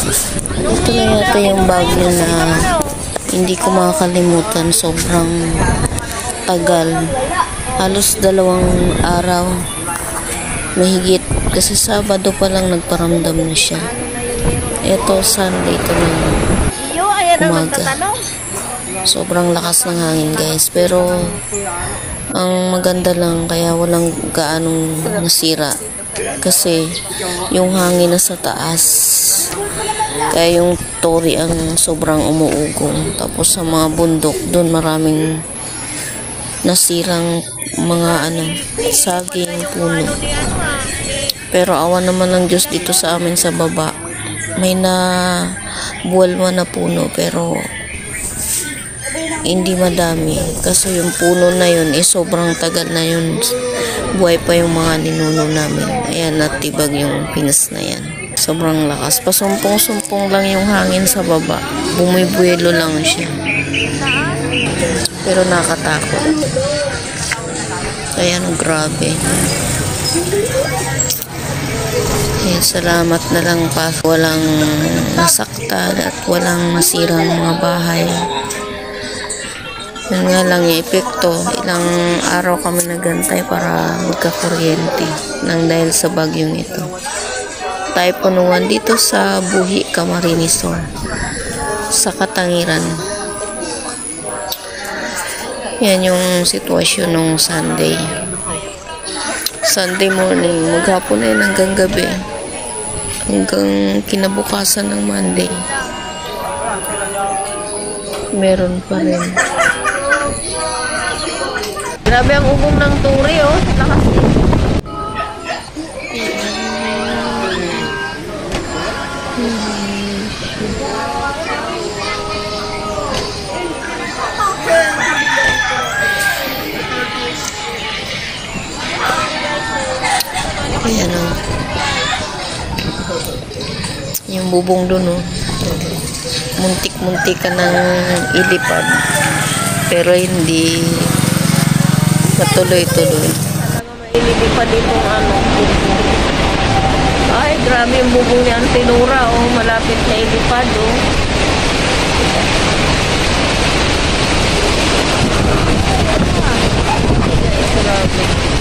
Ito na yata yung bagyo na hindi ko makakalimutan. Sobrang tagal. Halos 2 araw. Mahigit. Kasi Sabado pa lang nagparamdam na siya. Ito, Sunday ito na umaga. Sobrang lakas ng hangin, guys. Pero, ang maganda lang, kaya walang gaanong nasira. Kasi, yung hangin na sa taas. Kaya yung tori ang sobrang umuugong. Tapos sa mga bundok, doon maraming nasirang mga saging, puno. Pero awan naman ng Diyos dito sa amin sa baba. May buwalwa na puno pero hindi madami. Kasi yung puno na yun, sobrang tagal na yun. Buhay pa yung mga ninuno namin. Ayan, natibag yung pinas na yan. Sobrang lakas. Pasumpong-sumpong lang yung hangin sa baba. Bumibuelo lang siya. Pero nakatakot. Ayan, grabe. Eh, salamat na lang pa. Walang nasaktan at walang nasirang mga bahay. Yun nga lang yung epekto. Ilang araw kami nagantay para magkakuryente nang dahil sa bagyong ito. Typhoon 1 dito sa Buhi, Camarines Sur, sa Katangiran. Yan yung sitwasyon nung Sunday. Sunday morning, maghapon na yun hanggang gabi. Hanggang kinabukasan ng Monday. Meron pa rin. Grabe ang ugong ng turi, oh. Lakas din. Ayan, oh. Yung bubong dun, oh. Muntik-muntik ka ng ilipad. Pero hindi matuloy-tuloy. Ilipad itong bubong. Ay, grabe yung bubong ni Antinura, oh. Malapit na ilipad, oh. Grabe.